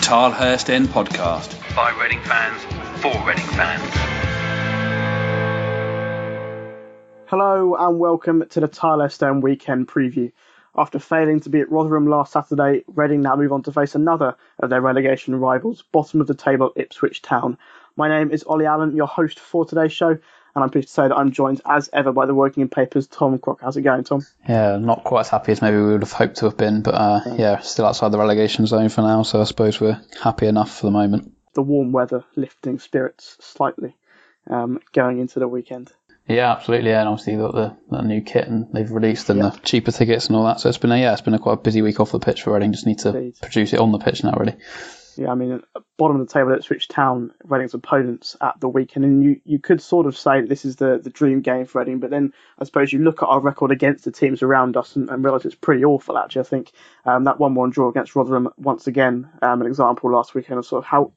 Tilehurst End Podcast by Reading fans for Reading fans. Hello and welcome to the Tilehurst End weekend preview. After failing to beat Rotherham last Saturday, Reading now move on to face another of their relegation rivals, bottom of the table Ipswich Town. My name is Olly Allen, your host for today's show, and I'm pleased to say that I'm joined as ever by the Wokingham paper's Tom Crocker. How's it going, Tom? Yeah, not quite as happy as maybe we would have hoped to have been, but still outside the relegation zone for now, so I suppose we're happy enough for the moment. The warm weather lifting spirits slightly going into the weekend. Yeah, absolutely. Yeah, and obviously you've got the new kit and they've released and the cheaper tickets and all that. So it's been a quite a busy week off the pitch for Reading. Just need to produce it on the pitch now, really. Yeah, I mean, bottom of the table at Ipswich Town, Reading's opponents at the weekend, and you could sort of say that this is the dream game for Reading, but then I suppose you look at our record against the teams around us and realise it's pretty awful, actually. I think that 1-1 draw against Rotherham, once again, an example last weekend of sort of how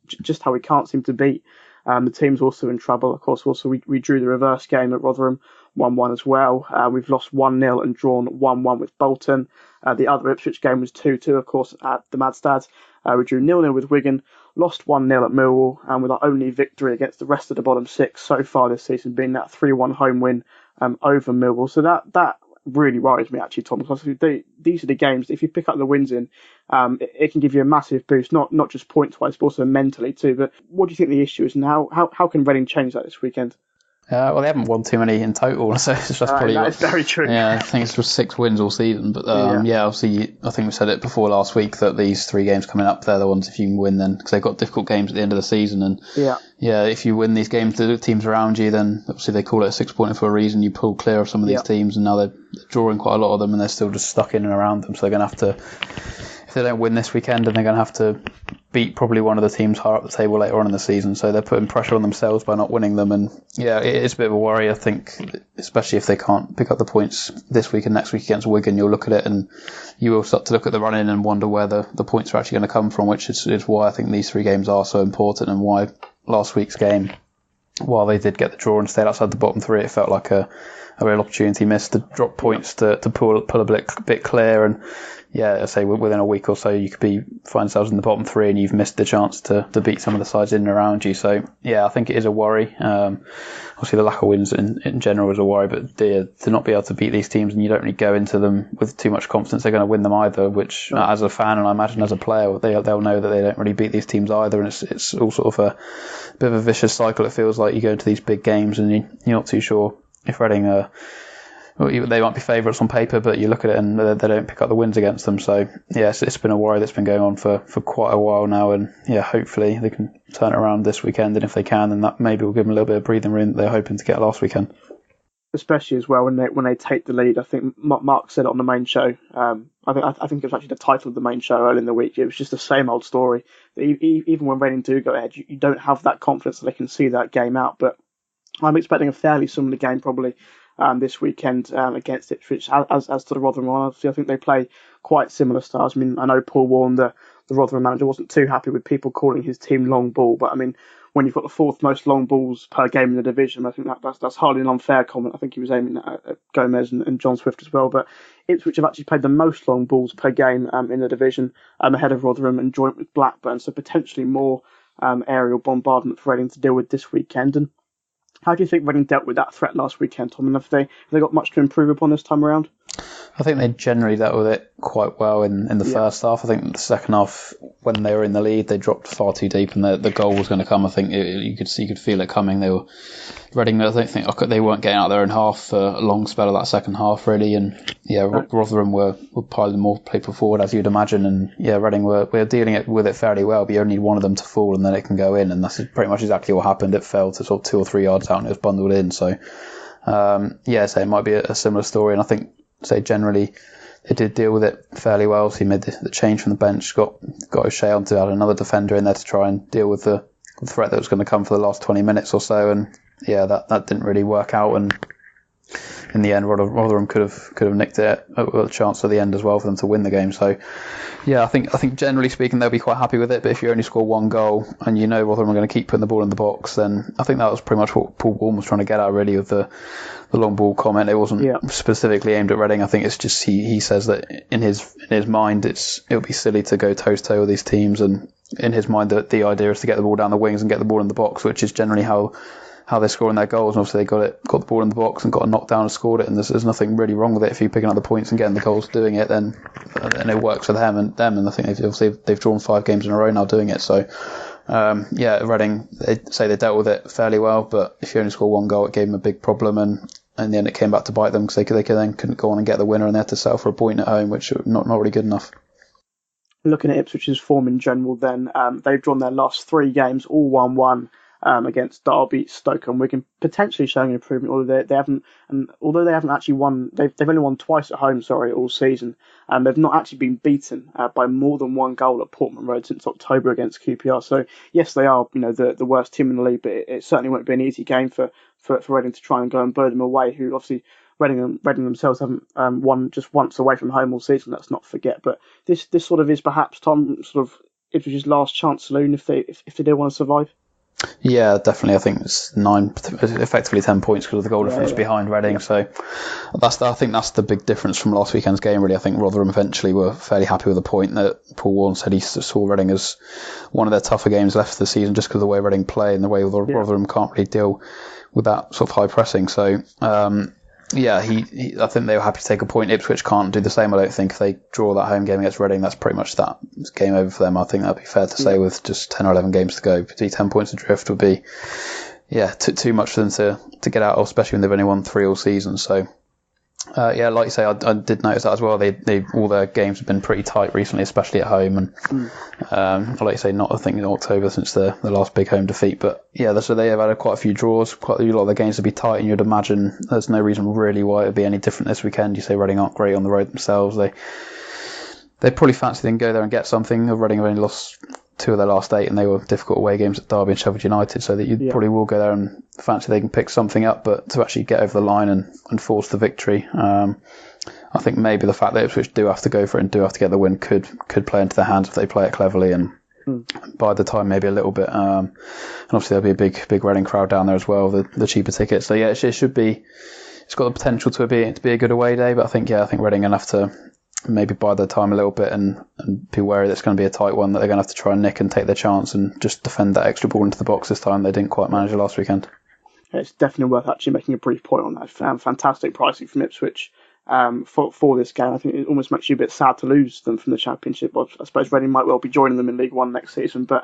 we can't seem to beat the team's also in trouble. Of course, also we drew the reverse game at Rotherham 1-1 as well. We've lost 1-0 and drawn 1-1 with Bolton. The other Ipswich game was 2-2, of course, at the Madstad. We drew 0-0 with Wigan, lost 1-0 at Millwall, and with our only victory against the rest of the bottom six so far this season being that 3-1 home win over Millwall. So that really worries me, actually, Tom, because these are the games, if you pick up the wins in, it can give you a massive boost, not just points-wise, but also mentally too. But what do you think the issue is, and how can Reading change that this weekend? Well, they haven't won too many in total, so it's just probably... That is very true. Yeah, I think it's just 6 wins all season. But obviously, I think we said it before last week that these 3 games coming up, they're the ones if you can win then, because they've got difficult games at the end of the season. And if you win these games, the teams around you, then obviously they call it a 6-pointer for a reason. You pull clear of some of these teams, and now they're drawing quite a lot of them, and they're still just stuck in and around them. So they're going to have to, if they don't win this weekend, then they're going to have to beat probably one of the teams higher up the table later on in the season. So they're putting pressure on themselves by not winning them. And yeah, it is a bit of a worry, I think, especially if they can't pick up the points this week and next week against Wigan. You'll look at it and you will start to look at the run-in and wonder where the points are actually going to come from, which is why I think these 3 games are so important, and why last week's game, while they did get the draw and stayed outside the bottom 3, it felt like a real opportunity missed to drop points to pull a bit clear. And I say within a week or so you could find yourselves in the bottom 3 and you've missed the chance to beat some of the sides in and around you. So I think it is a worry. Obviously the lack of wins in general is a worry, but to not be able to beat these teams, and you don't really go into them with too much confidence they're going to win them either, which as a fan and I imagine as a player, they'll know that they don't really beat these teams either, and it's all sort of a bit of a vicious cycle. It feels like you go into these big games and you're not too sure if Reading they might be favourites on paper, but you look at it and they don't pick up the wins against them. So it's been a worry that's been going on for quite a while now, and hopefully they can turn it around this weekend, and if they can, then that maybe will give them a little bit of breathing room that they're hoping to get last weekend. Especially as well when they take the lead. I think Mark said it on the main show. I think it was actually the title of the main show early in the week. It was just the same old story. Even when Reading do go ahead, you don't have that confidence that they can see that game out. But I'm expecting a fairly similar game probably this weekend against Ipswich as to the Rotherham one. Obviously, I think they play quite similar styles. I mean, I know Paul Warren, the Rotherham manager, wasn't too happy with people calling his team long ball, but I mean, when you've got the 4th most long balls per game in the division, I think that's hardly an unfair comment. I think he was aiming at Gomez and John Swift as well, but Ipswich have actually played the most long balls per game in the division, ahead of Rotherham and joint with Blackburn, so potentially more aerial bombardment for Reading to deal with this weekend. And how do you think Reading dealt with that threat last weekend, Tom? And have they got much to improve upon this time around? I think they generally dealt with it quite well in the first half. I think the second half, when they were in the lead, they dropped far too deep, and the goal was going to come. I think you could feel it coming. Reading, I don't think they weren't getting out there in half for a long spell of that second half, really. And Rotherham were piling more people forward, as you'd imagine. And Reading were dealing with it fairly well, but you only need one of them to fall and then it can go in. And that's pretty much exactly what happened. It fell to sort of 2 or 3 yards out and it was bundled in. So, so it might be a similar story. And I think, generally, they did deal with it fairly well. So he made the change from the bench, got O'Shea on to add another defender in there to try and deal with the threat that was going to come for the last 20 minutes or so. And that didn't really work out. And in the end, Rotherham could have nicked it with a chance at the end as well for them to win the game. So I think generally speaking they'll be quite happy with it. But if you only score 1 goal and you know Rotherham are going to keep putting the ball in the box, then I think that was pretty much what Paul Warren was trying to get at, really, with the long ball comment. It wasn't specifically aimed at Reading. I think it's just he says that in his mind it would be silly to go toe to toe with these teams, and in his mind that the idea is to get the ball down the wings and get the ball in the box, which is generally how they're scoring their goals. And obviously they got the ball in the box and got a knockdown and scored it, and there's nothing really wrong with it. If you're picking up the points and getting the goals doing it, then it works for them. And I think they've drawn 5 games in a row now doing it. So Reading, they say they dealt with it fairly well, but if you only score 1 goal, it gave them a big problem, and in the end it came back to bite them because they then couldn't go on and get the winner, and they had to settle for a point at home, which not really good enough. Looking at Ipswich's form in general, then they've drawn their last 3 games all 1-1 against Derby, Stoke, and Wigan, potentially showing an improvement. Although they haven't actually won, they've only won twice at home, all season. They've not actually been beaten by more than 1 goal at Portman Road since October against QPR. So yes, they are the worst team in the league, but it certainly won't be an easy game for Reading to try and go and blow them away. Who obviously Reading themselves haven't won just once away from home all season. Let's not forget. But this sort of is perhaps, Tom, sort of Ipswich's last chance saloon if they do want to survive. Yeah, definitely. I think it's effectively 10 points because of the goal difference behind Reading. Yeah. So I think that's the big difference from last weekend's game, really. I think Rotherham eventually were fairly happy with the point that Paul Warne said he saw Reading as one of their tougher games left of the season just because of the way Reading play and the way Rotherham can't really deal with that sort of high pressing. So, I think they were happy to take a point. Ipswich can't do the same, I don't think. If they draw that home game against Reading, that's pretty much that game over for them. I think that'd be fair to say with just 10 or 11 games to go. 10 points adrift would be, too much for them to get out of, especially when they've only won 3 all season. So, like you say, I did notice that as well. They all their games have been pretty tight recently, especially at home. And like you say, not I think in October since the last big home defeat. But so they have had quite a few draws. Quite a lot of their games to be tight, and you'd imagine there's no reason really why it'd be any different this weekend. You say Reading aren't great on the road themselves. They probably fancy they can go there and get something. Reading have only lost 2 of their last 8, and they were difficult away games at Derby and Sheffield United, so that you probably will go there and fancy they can pick something up. But to actually get over the line and force the victory, I think maybe the fact that Ipswich do have to go for it and do have to get the win could play into their hands if they play it cleverly and by the time maybe a little bit. And obviously there'll be a big Reading crowd down there as well, the cheaper tickets. So it should be. It's got the potential to be a good away day, but I think Reading are going to have to maybe bide their time a little bit and be wary that it's going to be a tight one, that they're going to have to try and nick and take their chance and just defend that extra ball into the box this time. They didn't quite manage it last weekend. It's definitely worth actually making a brief point on that. Fantastic pricing from Ipswich for this game. I think it almost makes you a bit sad to lose them from the Championship. I suppose Reading might well be joining them in League One next season. But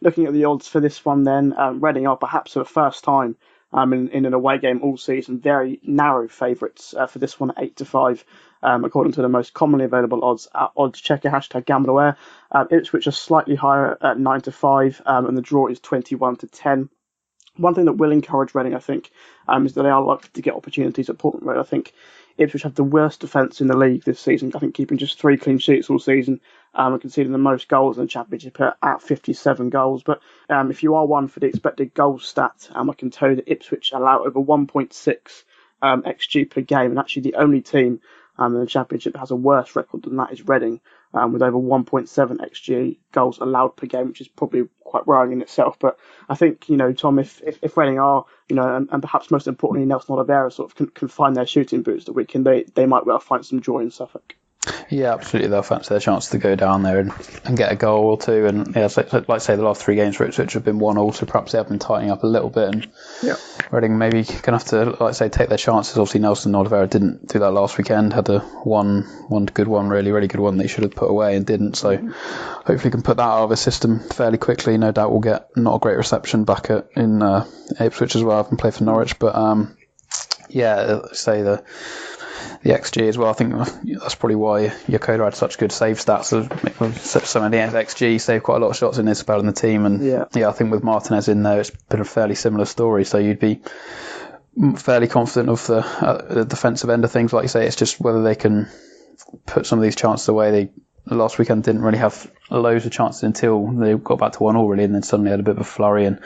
looking at the odds for this one then, Reading are perhaps for the first time in an away game all season, very narrow favourites for this one, 8-5. According to the most commonly available odds at Odds Checker, #GambleAware. Ipswich are slightly higher at 9-5, and the draw is 21-10. One thing that will encourage Reading, I think, is that they are likely to get opportunities at Portman Road. I think Ipswich have the worst defence in the league this season. I think keeping just 3 clean sheets all season and conceding the most goals in the Championship at 57 goals. But if you are one for the expected goals stat, I can tell you that Ipswich allow over 1.6 XG per game, and actually the only team in the Championship that has a worse record than that is Reading, with over 1.7 XG goals allowed per game, which is probably quite worrying in itself. But I think, Tom, if Reading are, and perhaps most importantly, Nelson Oliveira sort of can find their shooting boots the weekend, they might well find some joy in Suffolk. Yeah, absolutely. They'll fancy their chance to go down there and get a goal or two. And like I say, the last 3 games for Ipswich have been 1-1, so perhaps they have been tightening up a little bit. And Reading maybe going to have to, like I say, take their chances. Obviously, Nelson Oliveira didn't do that last weekend. Had a one good one, really good one that he should have put away and didn't. So hopefully he can put that out of his system fairly quickly. No doubt we'll get not a great reception back in Ipswich as well. I haven't played for Norwich, but say the XG as well. I think that's probably why Yokoda had such good save stats. Some of the XG saved quite a lot of shots in his spell in the team, and I think with Martinez in there, it's been a fairly similar story. So you'd be fairly confident of the defensive end of things. Like you say, it's just whether they can put some of these chances away. Last weekend didn't really have loads of chances until they got back to 1-1 really, and then suddenly had a bit of a flurry and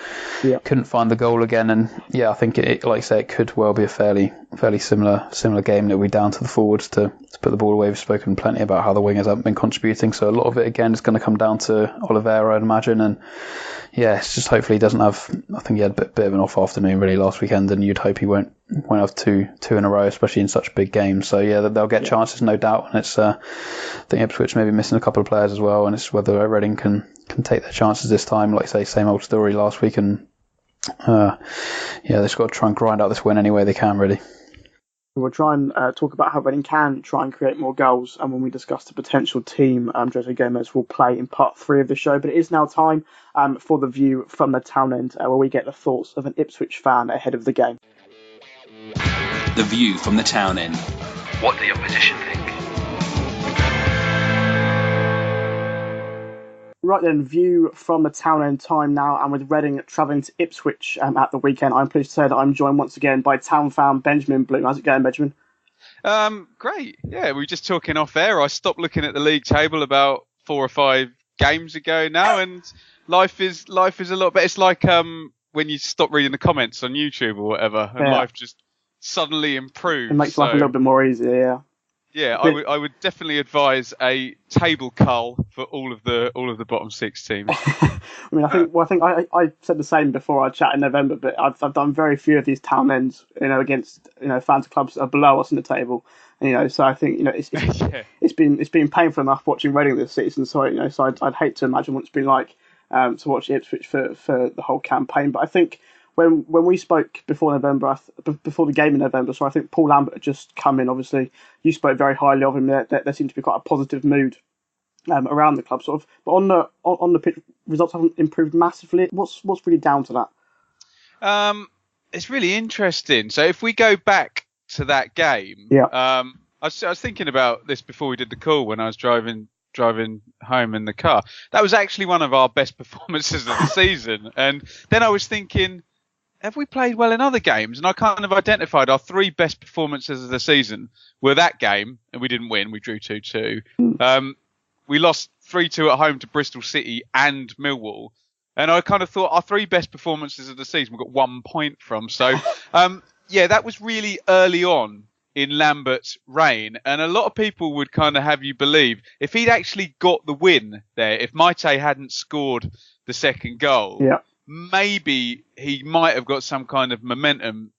couldn't find the goal again. And I think it, like you say, it could well be a fairly similar game. It'll be down to the forwards to put the ball away. We've spoken plenty about how the wingers haven't been contributing, so a lot of it again is going to come down to Oliveira, I'd imagine. And it's just hopefully he doesn't have. I think he had a bit of an off afternoon really last weekend, and you'd hope he won't have two in a row, especially in such big games. So they'll get chances, no doubt. And it's I think Ipswich maybe missing a couple of players as well, and it's just whether Reading can take their chances this time. Like I say, same old story last week, and they've got to try and grind out this win any way they can, really. We'll try and talk about how Reading can try and create more goals, and when we discuss the potential team Jose Gomez will play in part 3 of the show. But it is now time for the view from the town end, where we get the thoughts of an Ipswich fan ahead of the game. The view from the town end. What the opposition think. Right then, view from the town end time now, and with Reading travelling to Ipswich at the weekend, I'm pleased to say that I'm joined once again by town fan Benjamin Bloom. How's it going, Benjamin? Great. Yeah, we were just talking off air. I stopped looking at the league table about 4 or 5 games ago now, and life is a lot better. It's like when you stop reading the comments on YouTube or whatever, and life just suddenly improves. It makes life a little bit more easier, yeah. Yeah, I would definitely advise a table cull for all of the bottom 6 teams. I mean, I said the same before our chat in November, but I've done very few of these town ends, against fans of clubs that are below us in the table, and, so I think it's been painful enough watching Reading this season. So I'd hate to imagine what it's been like to watch Ipswich for the whole campaign. But I think when we spoke before November, before the game in November, so I think Paul Lambert had just come in. Obviously, you spoke very highly of him. There seemed to be quite a positive mood around the club, sort of. But on the pitch, results haven't improved massively. What's really down to that? It's really interesting. So if we go back to that game, I was thinking about this before we did the call when I was driving home in the car. That was actually one of our best performances of the season. And then I was thinking, have we played well in other games? And I kind of identified our 3 best performances of the season were that game, and we didn't win. We drew 2-2. We lost 3-2 at home to Bristol City and Millwall. And I kind of thought our 3 best performances of the season we got 1 point from. So, that was really early on in Lambert's reign. And a lot of people would kind of have you believe if he'd actually got the win there, if Maite hadn't scored the second goal, maybe he might have got some kind of momentum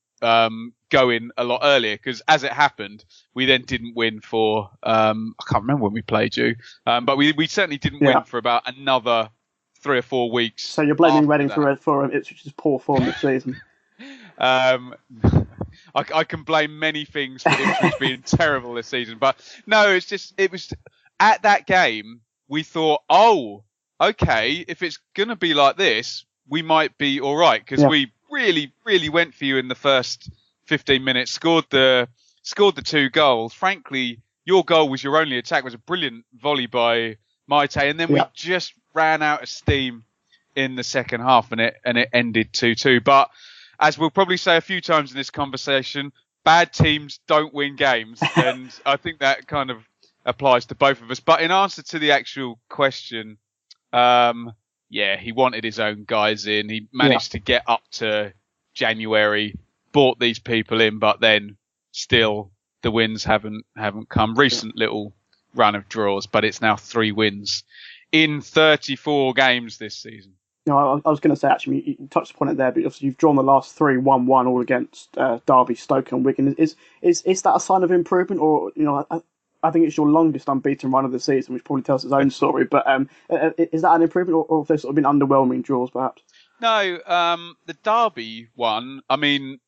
going a lot earlier, because as it happened, we then didn't win for I can't remember when we played you, but we certainly didn't win for about another 3 or 4 weeks. So you're blaming Reading for Ipswich's poor form this season? I can blame many things for Ipswich being terrible this season, but no, it was at that game we thought, oh, okay, if it's gonna be like this, we might be all right, because we really went for you in the first 15 minutes, scored the 2 goals. Frankly, your goal was your only attack. It was a brilliant volley by Maite, and then we just ran out of steam in the second half, and it ended 2-2. But as we'll probably say a few times in this conversation, bad teams don't win games, and I think that kind of applies to both of us. But in answer to the actual question, he wanted his own guys in. He managed to get up to January, brought these people in, but then still the wins haven't come. Recent little run of draws, but it's now 3 wins in 34 games this season. No, I was going to say, actually, you touched upon it there, but obviously you've drawn the last 3 1-1 all against Derby, Stoke and Wigan. Is that a sign of improvement, or I think it's your longest unbeaten run of the season, which probably tells its own story. But is that an improvement, or have they sort of been underwhelming draws, perhaps? No, the Derby one. I mean,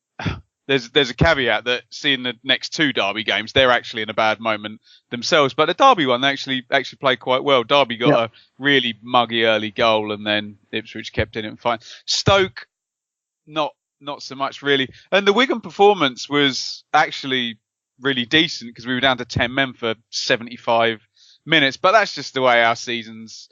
there's a caveat that seeing the next 2 Derby games, they're actually in a bad moment themselves. But the Derby one, they actually played quite well. Derby got a really muggy early goal, and then Ipswich kept it in fine. Stoke, not so much really. And the Wigan performance was actually really decent, because we were down to 10 men for 75 minutes. But that's just the way our season's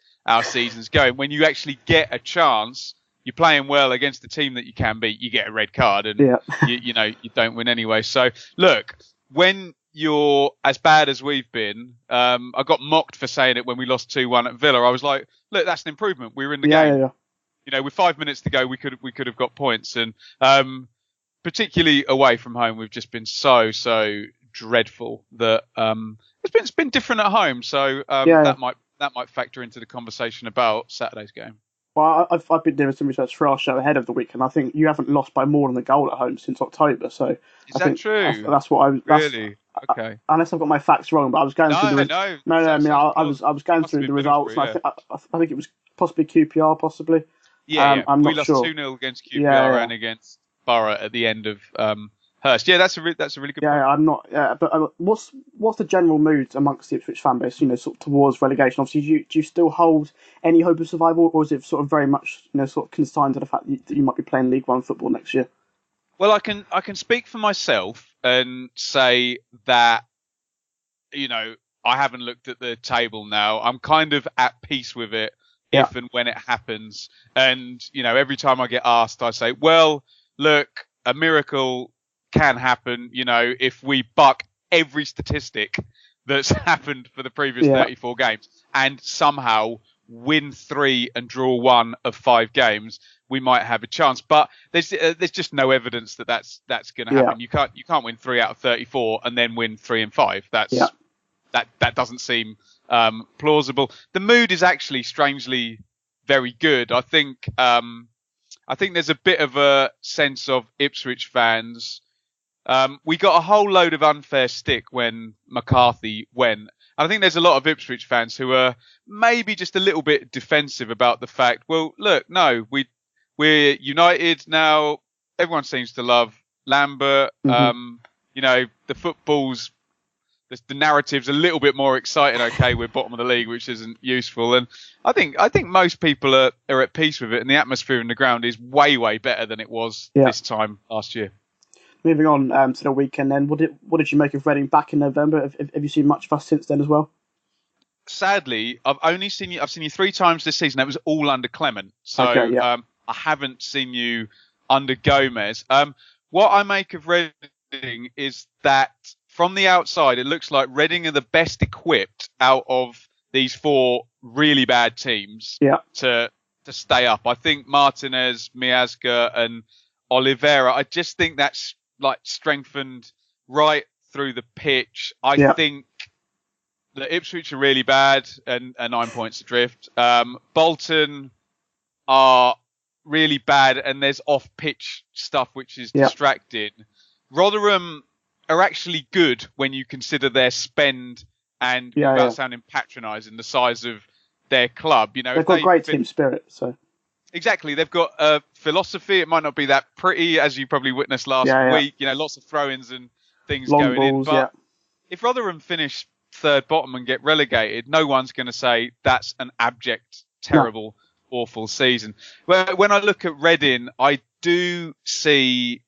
going. When you actually get a chance, you're playing well against the team that you can beat, you get a red card, and you don't win anyway. So look, when you're as bad as we've been, I got mocked for saying it when we lost 2-1 at Villa. I was like, look, that's an improvement. We were in the game. With 5 minutes to go, we could have got points, and particularly away from home, we've just been so dreadful that it's been different at home. So that might factor into the conversation about Saturday's game. Well, I've been doing some research for our show ahead of the week, and I think you haven't lost by more than a goal at home since October. So is that true? That's what I was. Really? Okay. Unless I've got my facts wrong, but I was going through the no. I mean, I was going through the results, and I think it was possibly QPR, possibly. Yeah. I'm we not lost sure. 2-0 against QPR and against Borough at the end of Hurst. Yeah, that's a really good point. Yeah, I'm not. But what's the general mood amongst the Ipswich fan base? Sort of towards relegation. Obviously, do you still hold any hope of survival, or is it sort of very much sort of consigned to the fact that you might be playing League One football next year? Well, I can speak for myself and say that I haven't looked at the table now. I'm kind of at peace with it if and when it happens. And every time I get asked, I say, well, look, a miracle can happen, if we buck every statistic that's happened for the previous 34 games and somehow win 3 and draw 1 of 5 games, we might have a chance. But there's just no evidence that that's going to happen. You can't win 3 out of 34 and then win 3 and 5. That doesn't seem plausible. The mood is actually strangely very good. I think there's a bit of a sense of Ipswich fans. We got a whole load of unfair stick when McCarthy went. And I think there's a lot of Ipswich fans who are maybe just a little bit defensive about the fact, well, look, no, we're united now. Everyone seems to love Lambert. The football's, the narrative's a little bit more exciting. Okay, we're bottom of the league, which isn't useful. And I think most people are at peace with it. And the atmosphere in the ground is way, way better than it was this time last year. Moving on to the weekend then, what did you make of Reading back in November? Have you seen much of us since then as well? Sadly, I've seen you 3 times this season. That was all under Clement. So I haven't seen you under Gomez. What I make of Reading is that from the outside, it looks like Reading are the best equipped out of these 4 really bad teams to stay up. I think Martinez, Miazga and Oliveira, I just think that's strengthened right through the pitch. I think the Ipswich are really bad and 9 points adrift. Bolton are really bad and there's off-pitch stuff which is distracting. Rotherham are actually good when you consider their spend and without sounding patronising, the size of their club. They've got great team spirit, so. Exactly. They've got a philosophy. It might not be that pretty, as you probably witnessed last week. Lots of throw-ins and things long going balls, in. But if Rotherham finish 3rd bottom and get relegated, no one's going to say that's an abject, terrible, awful season. When I look at Reading, I do see,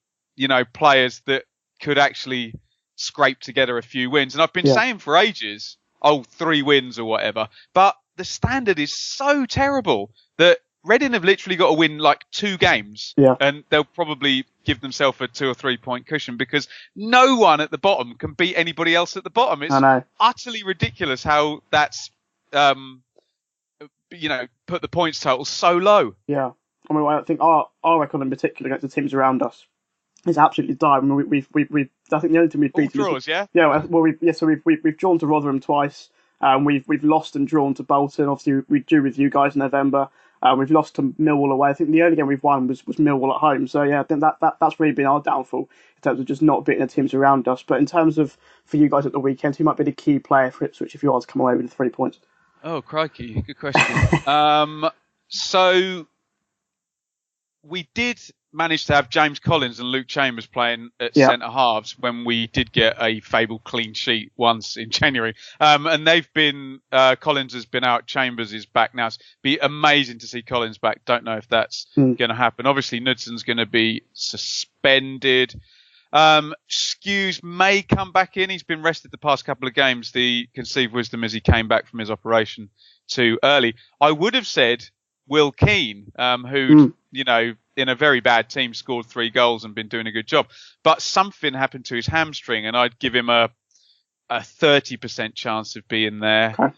players that could actually scrape together a few wins. And I've been saying for ages, 3 wins or whatever. But the standard is so terrible that Reading have literally got to win 2 games and they'll probably give themselves a 2 or 3 point cushion because no one at the bottom can beat anybody else at the bottom. It's utterly ridiculous how that's, put the points total so low. Yeah. I mean, I think our record in particular against the teams around us is absolutely dire. I mean, we've I think the only thing we've beaten draws, yeah, well, we've drawn to Rotherham twice. We've lost and drawn to Bolton. Obviously, we drew with you guys in November. We've lost to Millwall away. I think the only game we've won was Millwall at home. So I think that's really been our downfall in terms of just not beating the teams around us. But in terms of for you guys at the weekend, who might be the key player for Ipswich if you are to come away with the 3 points? Oh, crikey, good question. So we did manage to have James Collins and Luke Chambers playing at centre halves when we did get a fabled clean sheet once in January. And they've been, Collins has been out, Chambers is back now. It'd be amazing to see Collins back. Don't know if that's going to happen. Obviously, Knudson's going to be suspended. Skews may come back in. He's been rested the past couple of games. The conceived wisdom is he came back from his operation too early. I would have said Will Keane, who, in a very bad team scored 3 goals and been doing a good job. But something happened to his hamstring and I'd give him a 30% chance of being there. Okay.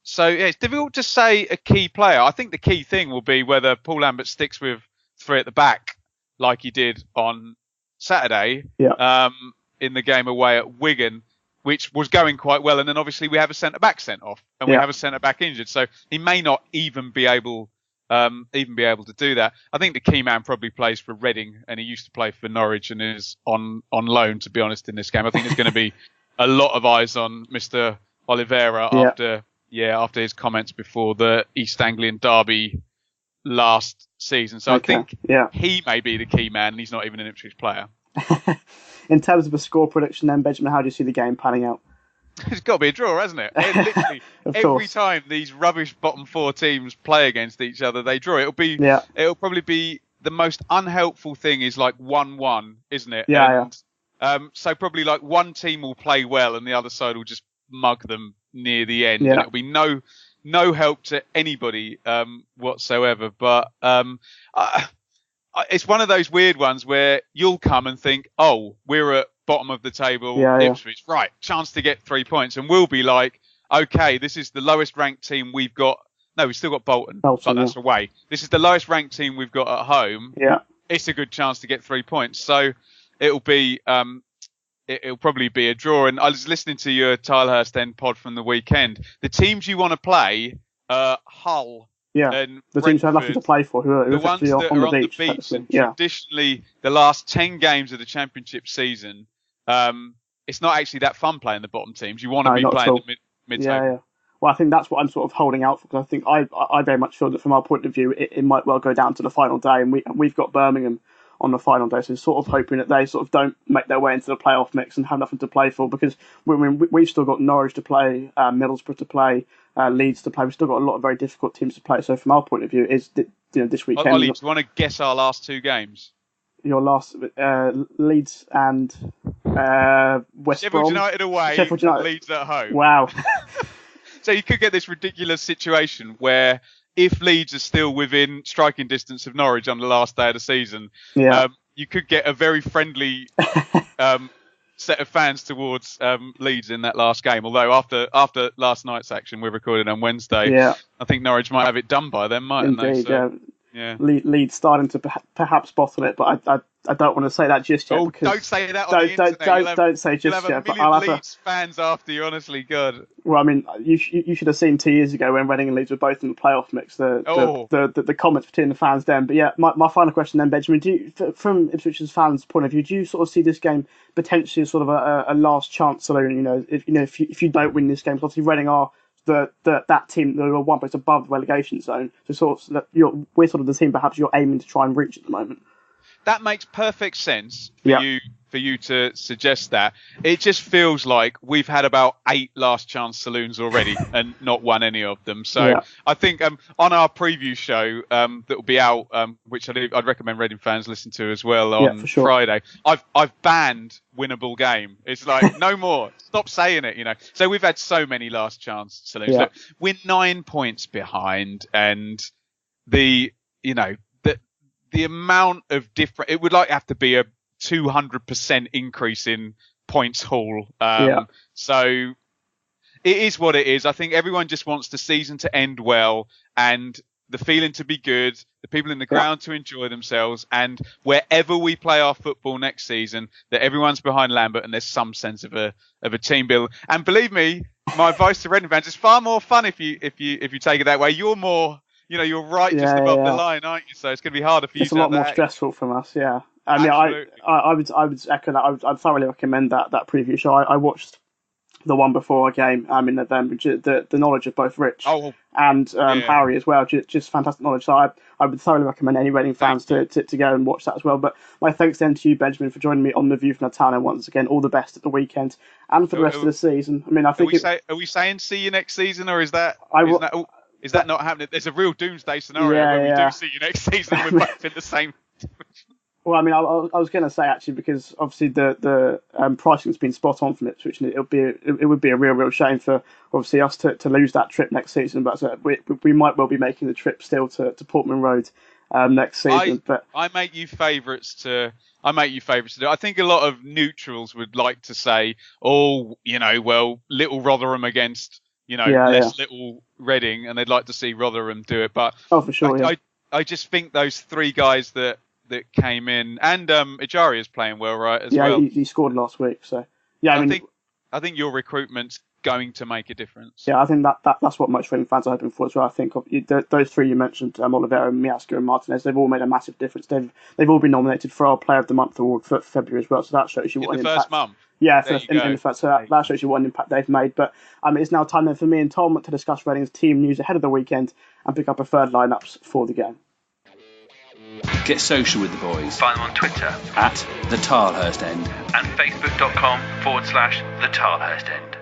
So it's difficult to say a key player. I think the key thing will be whether Paul Lambert sticks with 3 at the back like he did on Saturday in the game away at Wigan, which was going quite well. And then obviously we have a centre-back sent off and we have a centre-back injured. So he may not even be able even be able to do that. I think the key man probably plays for Reading, and he used to play for Norwich and is on loan, to be honest, in this game. I think there's going to be a lot of eyes on Mr. Oliveira after his comments before the East Anglian derby last season. So I think he may be the key man, and he's not even an Ipswich player. In terms of a score prediction then, Benjamin, how do you see the game panning out? It's got to be a draw, hasn't it? Literally, every time these rubbish bottom four teams play against each other, they draw. It'll probably be the most unhelpful thing is like 1-1, isn't it? So probably like one team will play well and the other side will just mug them near the end. And it'll be no help to anybody whatsoever. But it's one of those weird ones where you'll come and think, oh, we're at bottom of the table, Ipswich, right, chance to get 3 points, and we'll be like, okay, this is the lowest ranked team we've got. No, we've still got Bolton, but that's away. This is the lowest ranked team we've got at home. It's a good chance to get 3 points. So it'll be it'll probably be a draw. And I was listening to your Tilehurst End pod from the weekend. The teams you want to play, Hull. And the teams who have nothing to play for, who are the ones that on are on the beach. And traditionally, the last 10 games of the Championship season, it's not actually that fun playing the bottom teams. You want to be playing the mid-table. Well, I think that's what I'm sort of holding out for, because I think I very much feel that from our point of view, it might well go down to the final day, and we've got Birmingham on the final day, so sort of hoping that they sort of don't make their way into the playoff mix and have nothing to play for, because we've still got Norwich to play, Middlesbrough to play, Leeds to play. We've still got a lot of very difficult teams to play. So from our point of view, is this weekend. Ollie, do you want to guess our last two games? Your last Leeds and West Sheffield Brom. United away, Sheffield United. Leeds at home. Wow. So you could get this ridiculous situation where if Leeds are still within striking distance of Norwich on the last day of the season, you could get a very friendly set of fans towards Leeds in that last game. Although after last night's action, we're recording on Wednesday, I think Norwich might have it done by then, mightn't Indeed, they? Leeds starting to perhaps bottle it, but I don't want to say that just yet. Oh, don't say that on the internet. Don't say just yet. You'll have a million Leeds fans after you, honestly, God. Well, I mean, you should have seen 2 years ago when Reading and Leeds were both in the playoff mix, the comments between the fans then. But yeah, my final question then, Benjamin, from Ipswich's fans' point of view, do you sort of see this game potentially as sort of a last chance saloon? If you don't win this game, because obviously Reading are that team that are one place above the relegation zone, so we're sort of the team perhaps you're aiming to try and reach at the moment. That makes perfect sense for you to suggest that. It just feels like we've had about 8 last chance saloons already and not won any of them. So I think on our preview show that will be out, which I'd recommend Reading fans listen to as well on Friday, I've banned winnable game. It's like no more. Stop saying it. So we've had so many last chance saloons. Look, we're 9 points behind, and the amount of different, it would have to be a 200% increase in points haul. So it is what it is. I think everyone just wants the season to end well and the feeling to be good, the people in the ground to enjoy themselves, and wherever we play our football next season, that everyone's behind Lambert and there's some sense of a team build. And believe me, my advice to Reading fans, it's far more fun if you take it that way. You're more, you're right just above the line, aren't you? So it's going to be harder for you. It's a lot more stressful from us, I mean, I would echo that. I'd thoroughly recommend that preview show. I watched the one before a game in November. The knowledge of both Rich and Harry as well, just fantastic knowledge. So I would thoroughly recommend any Reading fans to go and watch that as well. But my thanks then to you, Benjamin, for joining me on The View from the Town. And once again, all the best at the weekend and for the rest of the season. I mean, I think are we saying see you next season, or is that not happening? There's a real doomsday scenario where we do see you next season. We're both in the same. Well, I mean, I was going to say actually, because obviously the pricing's been spot on from Ipswich, and it would be a real shame for obviously us to lose that trip next season. But we might well be making the trip still to Portman Road next season. I make you favourites to do. I think a lot of neutrals would like to say, Little Rotherham against Little Reading, and they'd like to see Rotherham do it. But for sure, I just think those 3 guys that came in, and Ijari is playing well, right? As well. He scored last week, so I think your recruitment's going to make a difference. Yeah, I think that's what most Reading fans are hoping for as well. I think of those three you mentioned, Oliveira, Miazga and Martinez, they've all made a massive difference. They've all been nominated for our Player of the Month award for February as well, so that shows you what an impact. First month. Yeah, in the first, so that shows you what an impact they've made. But it's now time then for me and Tom to discuss Reading's team news ahead of the weekend and pick up preferred lineups for the game. Get social with the boys. Find them on Twitter at the Tilehurst End and facebook.com/the Tilehurst End.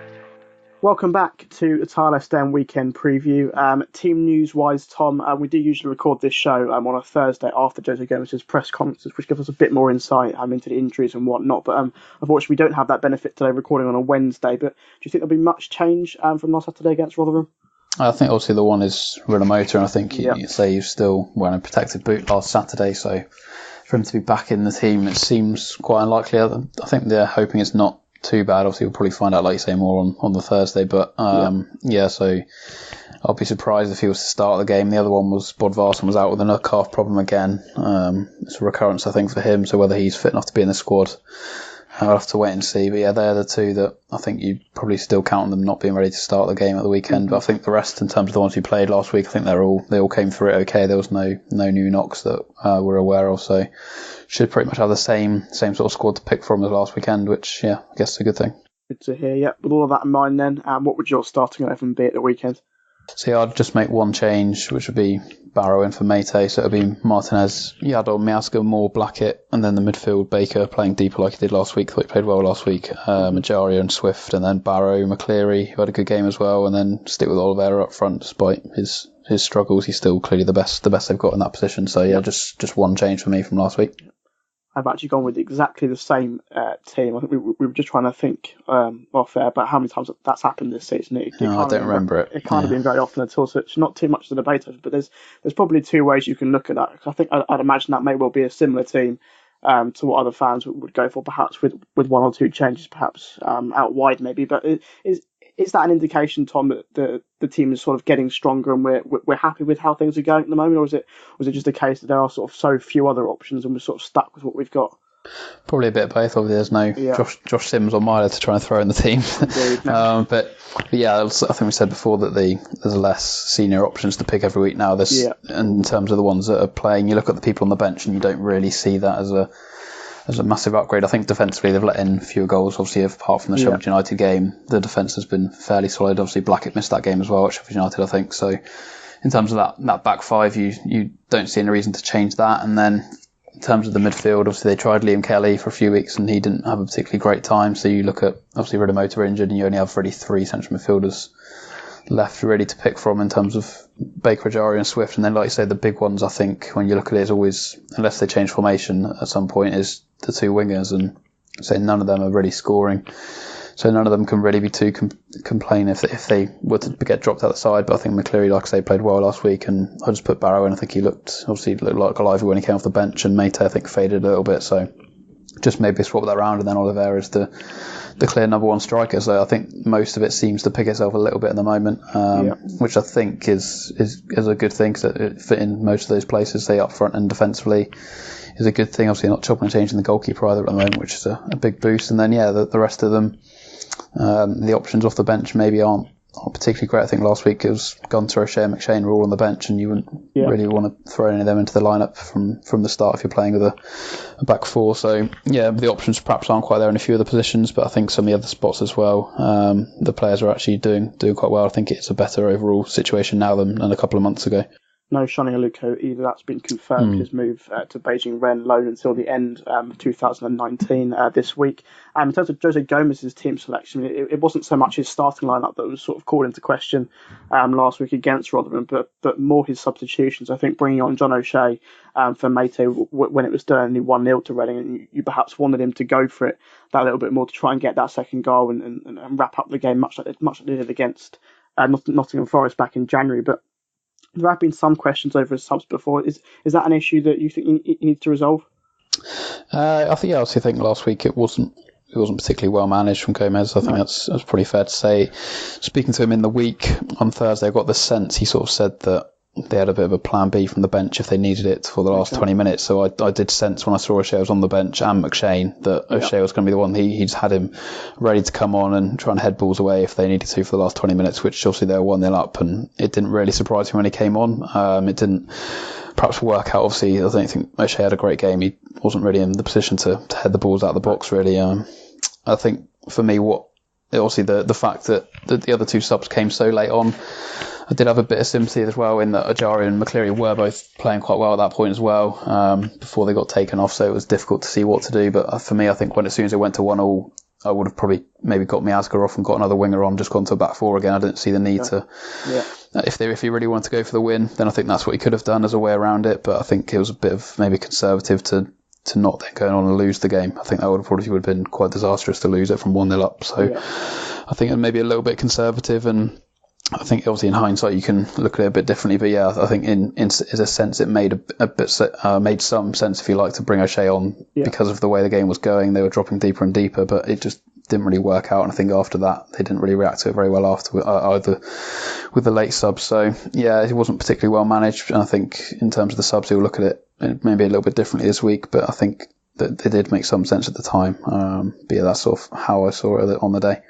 Welcome back to the Tilehurst End weekend preview. Team news-wise, Tom, we do usually record this show on a Thursday after Jose Gomez's press conferences, which gives us a bit more insight into the injuries and whatnot. But unfortunately, we don't have that benefit today, recording on a Wednesday. But do you think there'll be much change from last Saturday against Rotherham? I think obviously the one is Rinomhota, and I think you say he's still wearing a protected boot last Saturday, so for him to be back in the team, it seems quite unlikely. I think they're hoping it's not too bad. Obviously, we'll probably find out, like you say, more on the Thursday. But so I'll be surprised if he was to start the game. The other one was Bodvarsson was out with a calf problem again. It's a recurrence, I think, for him. So whether he's fit enough to be in the squad, I'll have to wait and see. But yeah, they're the two that I think you probably still count on them not being ready to start the game at the weekend. But I think the rest, in terms of the ones who played last week, I think they all came through it okay. There was no new knocks that we're aware of. So should pretty much have the same sort of squad to pick from as last weekend, which I guess is a good thing. Good to hear. Yeah, with all of that in mind, then, what would your starting 11 be at the weekend? So I'd just make one change, which would be Barrow in for Mate. So it would be Martinez, Yadol, Miazga, Moore, Blackett, and then the midfield, Baker playing deeper like he did last week. Thought he played well last week. Majaria and Swift, and then Barrow, McCleary, who had a good game as well, and then stick with Oliveira up front despite his struggles. He's still clearly the best they've got in that position. So just one change for me from last week. I've actually gone with exactly the same team. I think we were just trying to think off air about how many times that's happened this season. I don't remember it. It can't have been very often at all, so it's not too much to debate over. But there's probably two ways you can look at that. I think I'd imagine that may well be a similar team to what other fans would go for, perhaps with one or two changes, perhaps out wide maybe. But is that an indication, Tom, that the team is sort of getting stronger and we're happy with how things are going at the moment, or was it just a case that there are sort of so few other options and we're sort of stuck with what we've got? Probably a bit of both. Obviously, there's no Josh Sims or Myler to try and throw in the team. Indeed, no. But I think we said before that there's less senior options to pick every week now. And in terms of the ones that are playing, you look at the people on the bench and you don't really see that as a massive upgrade. I think defensively they've let in fewer goals, obviously, apart from the Sheffield United game. The defence has been fairly solid. Obviously, Blackett missed that game as well at Sheffield United, I think. So in terms of that back five, you don't see any reason to change that. And then in terms of the midfield, obviously they tried Liam Kelly for a few weeks and he didn't have a particularly great time. So you look at, obviously, Rinomhota injured and you only have really three central midfielders left ready to pick from in terms of Baker, Ajari and Swift. And then, like you say, the big ones, I think, when you look at it, is always, unless they change formation at some point, is the two wingers. And so none of them are really scoring. So none of them can really be too complain if they were to get dropped out the side. But I think McCleary, like I say, played well last week. And I just put Barrow in. I think he looked like a lively when he came off the bench. And Mate, I think, faded a little bit. So just maybe swap that around. And then Oliveira is the clear number one striker. So I think most of it seems to pick itself a little bit in the moment, which I think is a good thing because it fit in most of those places. They up front and defensively is a good thing. Obviously not chopping and changing the goalkeeper either at the moment, which is a big boost. And then the rest of them, the options off the bench maybe aren't particularly great. I think last week it was Gunter, O'Shea, McShane were all on the bench, and you wouldn't really want to throw any of them into the lineup from the start if you're playing with a back four. So the options perhaps aren't quite there in a few of the positions, but I think some of the other spots as well, the players are actually doing quite well. I think it's a better overall situation now than a couple of months ago. No Shani Aluko either. That's been confirmed, his move to Beijing Ren loan until the end of 2019 this week. In terms of Jose Gomez's team selection, it wasn't so much his starting lineup that was sort of called into question last week against Rotherham, but more his substitutions. I think bringing on John O'Shea for Mate when it was done only 1-0 to Reading, and you perhaps wanted him to go for it that little bit more to try and get that second goal and wrap up the game much like they did against Nottingham Forest back in January. But there have been some questions over his subs before. Is that an issue that you think he needs to resolve? I obviously think last week it wasn't particularly well managed from Gomez. I think that's pretty fair to say. Speaking to him in the week on Thursday, I got the sense he sort of said that they had a bit of a plan B from the bench if they needed it for the last 20 minutes. So I did sense when I saw O'Shea was on the bench and McShane that O'Shea was going to be the one. He just had him ready to come on and try and head balls away if they needed to for the last 20 minutes, which obviously they were 1-0 up, and it didn't really surprise me when he came on. It didn't perhaps work out. Obviously, I don't think O'Shea had a great game. He wasn't really in the position to head the balls out of the box, really. I think for me, obviously the fact that the other two subs came so late on, I did have a bit of sympathy as well in that Ajari and McCleary were both playing quite well at that point as well, before they got taken off, so it was difficult to see what to do. But for me, I think as soon as it went to 1-1, I would have probably maybe got Miazga off and got another winger on, just gone to a back four again. I didn't see the need to. Yeah. If he really wanted to go for the win, then I think that's what he could have done as a way around it. But I think it was a bit of maybe conservative to not then go on and lose the game. I think that would have been quite disastrous to lose it from 1-0 up. So I think it maybe a little bit conservative, and I think obviously in hindsight you can look at it a bit differently, but yeah, I think in a sense it made made some sense, if you like, to bring O'Shea on because of the way the game was going. They were dropping deeper and deeper, but it just didn't really work out. And I think after that they didn't really react to it very well after either with the late subs. So yeah, it wasn't particularly well managed. And I think in terms of the subs, you'll look at it maybe a little bit differently this week, but I think that they did make some sense at the time. But yeah, that's sort of how I saw it on the day.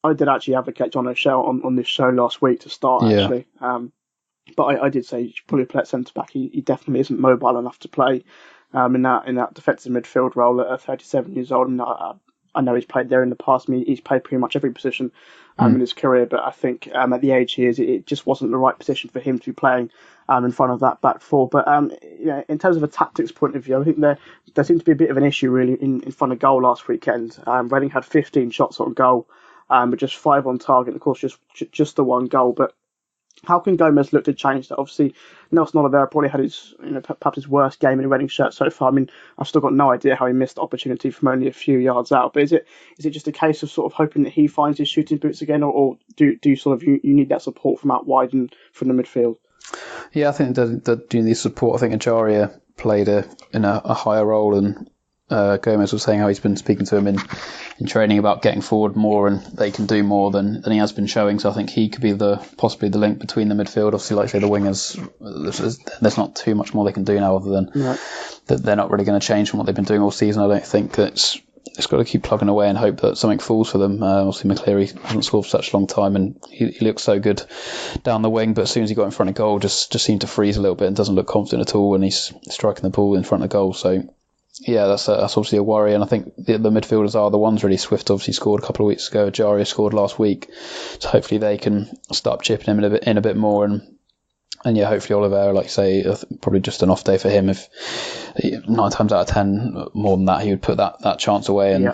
I did actually advocate John O'Shea on this show last week to start, actually. But I did say you should probably play at centre-back. He definitely isn't mobile enough to play in that defensive midfield role at 37 years old. And I know he's played there in the past. I mean, he's played pretty much every position in his career. But I think at the age he is, it just wasn't the right position for him to be playing in front of that back four. But in terms of a tactics point of view, I think there seemed to be a bit of an issue really in front of goal last weekend. Reading had 15 shots on goal. But just 5 on target, of course, just the 1 goal. But how can Gomez look to change that? Obviously, Nelson Oliveira probably had perhaps his worst game in a Reading shirt so far. I mean, I've still got no idea how he missed the opportunity from only a few yards out. But is it just a case of sort of hoping that he finds his shooting boots again, or do you sort of you need that support from out wide and from the midfield? Yeah, I think that do need support. I think Ajaria played in a higher role, and Gomez was saying how he's been speaking to him in training about getting forward more, and they can do more than he has been showing. So I think he could be possibly the link between the midfield. Obviously, like I say, the wingers, there's not too much more they can do now other than that they're not really going to change from what they've been doing all season. I don't think that it's got to keep plugging away and hope that something falls for them. Obviously, McCleary hasn't scored for such a long time, and he looks so good down the wing, but as soon as he got in front of goal, just seemed to freeze a little bit and doesn't look confident at all when he's striking the ball in front of goal. So yeah, that's obviously a worry, and I think the midfielders are the ones really. Swift obviously scored a couple of weeks ago. Ajaria scored last week, so hopefully they can start chipping him in a bit more, and yeah, hopefully Oliveira, like you say, probably just an off day for him. If 9 times out of 10, more than that, he would put that chance away. And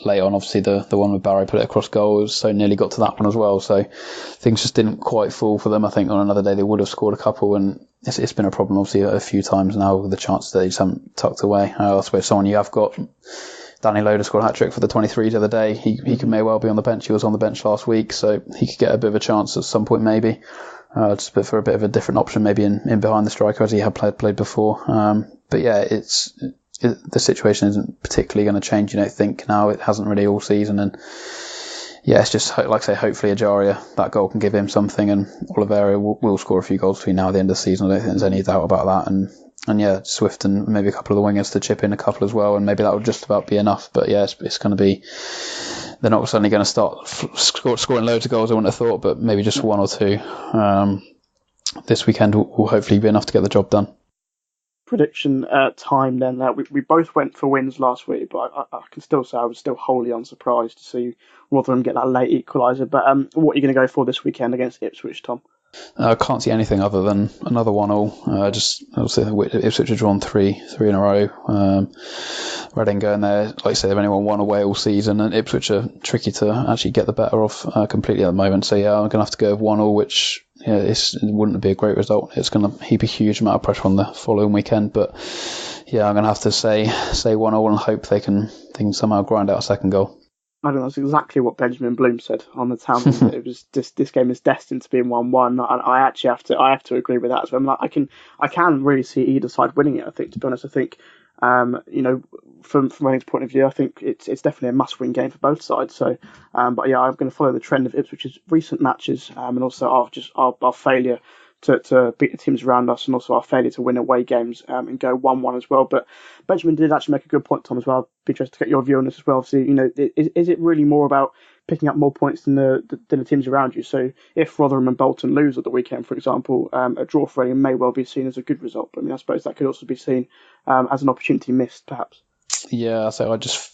late on, obviously the one with Barrow put it across goal, so nearly got to that one as well. So things just didn't quite fall for them. I think on another day they would have scored a couple, and it's been a problem obviously a few times now with the chances that they just haven't tucked away. I suppose someone you have got, Danny Loader scored a hat-trick for the 23s the other day. He may well be on the bench. He was on the bench last week, so he could get a bit of a chance at some point maybe. Just for a bit of a different option, maybe in behind the striker as he had played before. But yeah, the situation isn't particularly going to change. You don't think now. It hasn't really all season, and yeah, it's just like I say. Hopefully, Ajaria, that goal can give him something, and Oliveira will score a few goals between now and the end of the season. I don't think there's any doubt about that. And yeah, Swift and maybe a couple of the wingers to chip in a couple as well, and maybe that would just about be enough. But yeah, it's going to be. They're not suddenly going to start scoring loads of goals, I wouldn't have thought, but maybe just 1 or 2 this weekend will hopefully be enough to get the job done. Prediction time then. We both went for wins last week, but I can still say I was still wholly unsurprised to see Rotherham get that late equaliser. But what are you going to go for this weekend against Ipswich, Tom? I can't see anything other than another 1-1. Just obviously Ipswich have drawn three in a row. Reading going there, like I say, they've only won 1 away all season, and Ipswich are tricky to actually get the better of completely at the moment. So yeah, I'm going to have to go with 1-1, which it wouldn't be a great result. It's going to heap a huge amount of pressure on the following weekend. But yeah, I'm going to have to say 1-1 and hope they can somehow grind out a second goal. I don't know, that's exactly what Benjamin Bloom said on the town. It was this game is destined to be 1-1, and I actually have to agree with that as well. I can really see either side winning it. I think, to be honest, from Reading's point of view, I think it's definitely a must-win game for both sides. So, but yeah, I'm going to follow the trend of Ipswich's recent matches, and also our failure to beat the teams around us, and also our failure to win away games and go 1-1 as well. But Benjamin did actually make a good point, Tom, as well. I'd be interested to get your view on this as well. So, is it really more about picking up more points than the teams around you? So if Rotherham and Bolton lose at the weekend, for example, a draw for Reading may well be seen as a good result. But I suppose that could also be seen as an opportunity missed, perhaps. Yeah, so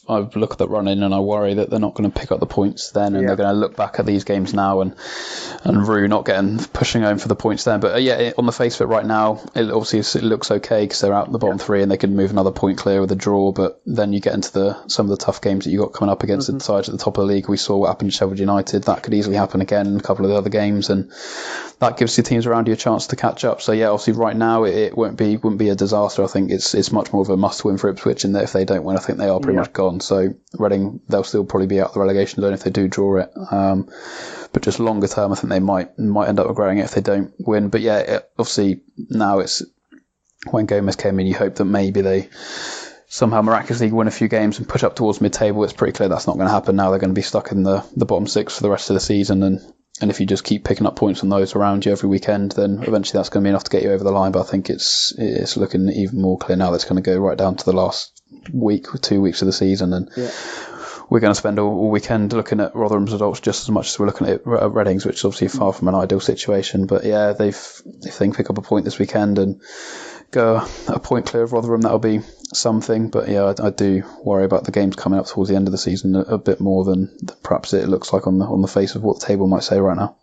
I look at the run-in and I worry that they're not going to pick up the points then, and they're going to look back at these games now and Rue not pushing home for the points then. But on the face of it right now, it looks okay because they're out in the bottom three and they can move another point clear with a draw. But then you get into some of the tough games that you got coming up against the sides at the top of the league. We saw what happened to Sheffield United. That could easily happen again in a couple of the other games, and that gives the teams around you a chance to catch up. So obviously right now it wouldn't be a disaster. I think it's much more of a must-win for Ipswich, and that if they don't win, I think they are pretty much gone. So Reading, they'll still probably be out of the relegation zone if they do draw it. But just longer term, I think they might end up regretting it if they don't win. But obviously now it's when Gomez came in, you hope that maybe they somehow miraculously win a few games and push up towards mid-table. It's pretty clear that's not going to happen now. They're going to be stuck in the bottom six for the rest of the season, and if you just keep picking up points from those around you every weekend, then eventually that's going to be enough to get you over the line. But I think it's looking even more clear now that it's going to go right down to the last week or 2 weeks of the season, and we're going to spend all weekend looking at Rotherham's results just as much as we're looking at Reading's, which is obviously far from an ideal situation. But if they can pick up a point this weekend and go a point clear of Rotherham, that'll be something. But I do worry about the games coming up towards the end of the season a bit more than perhaps it looks like on the face of what the table might say right now.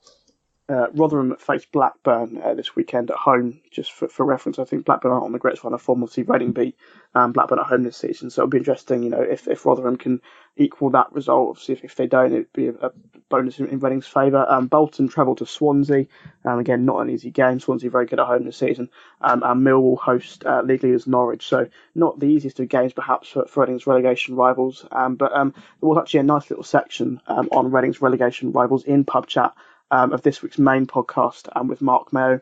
Rotherham face Blackburn this weekend at home. Just for reference, I think Blackburn aren't on the greatest run of form. Obviously, Reading beat Blackburn at home this season, so it'll be interesting. If Rotherham can equal that result. Obviously, if they don't, it'd be a bonus in Reading's favour. Bolton travel to Swansea. Again, not an easy game. Swansea very good at home this season. And Millwall host league leaders Norwich. So not the easiest of games, perhaps, for Reading's relegation rivals. But there was actually a nice little section on Reading's relegation rivals in Pub Chat of this week's main podcast with Mark Mayo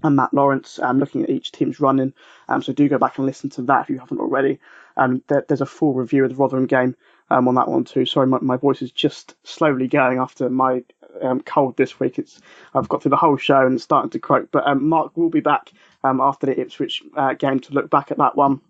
and Matt Lawrence, looking at each team's running. So do go back and listen to that if you haven't already. There's a full review of the Rotherham game on that one too. Sorry, my voice is just slowly going after my cold this week. I've got through the whole show and it's starting to croak. But Mark will be back after the Ipswich game to look back at that one.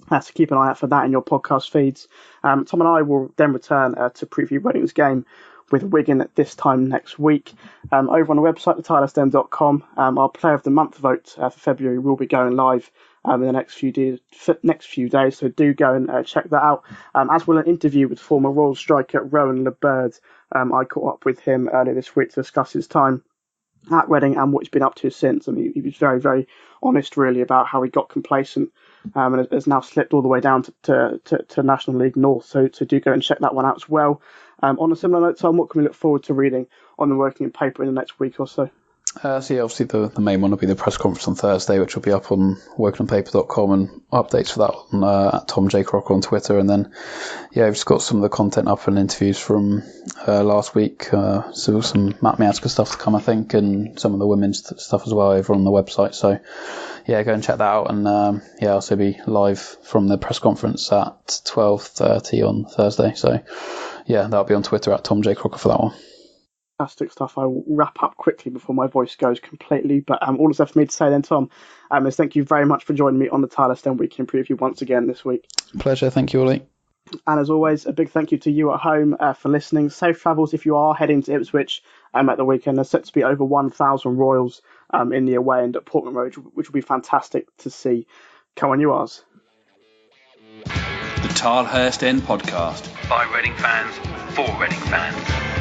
So keep an eye out for that in your podcast feeds. Tom and I will then return to preview Reading's game with Wigan at this time next week. Over on the website, thetilehurstend.com, our Player of the Month vote for February will be going live in the next few days, so do go and check that out. As will an interview with former Royal striker Rowan LeBird. I caught up with him earlier this week to discuss his time at Reading and what he's been up to since. I mean, he was very, very honest, really, about how he got complacent and has now slipped all the way down to National League North. So do go and check that one out as well. On a similar note, Tom, what can we look forward to reading on the Wokingham paper in the next week or so? Obviously the main one will be the press conference on Thursday, which will be up on wokinhampaper.com, and updates for that on at Tom J. Crocker on Twitter. And then, we've just got some of the content up and interviews from last week. So some Matt Miazga stuff to come, I think, and some of the women's stuff as well over on the website. So, go and check that out. And, I'll also be live from the press conference at 12:30 on Thursday. So, that'll be on Twitter at Tom J. Crocker for that one. Fantastic stuff. I will wrap up quickly before my voice goes completely. But all that's left for me to say then, Tom, is thank you very much for joining me on the Tilehurst End Weekend Preview once again this week. Pleasure. Thank you, Olly. And as always, a big thank you to you at home for listening. Safe travels if you are heading to Ipswich at the weekend. There's set to be over 1,000 Royals in the away end at Portman Road, which will be fantastic to see. Come on, you Rs. The Tilehurst End Podcast. By Reading fans, for Reading fans.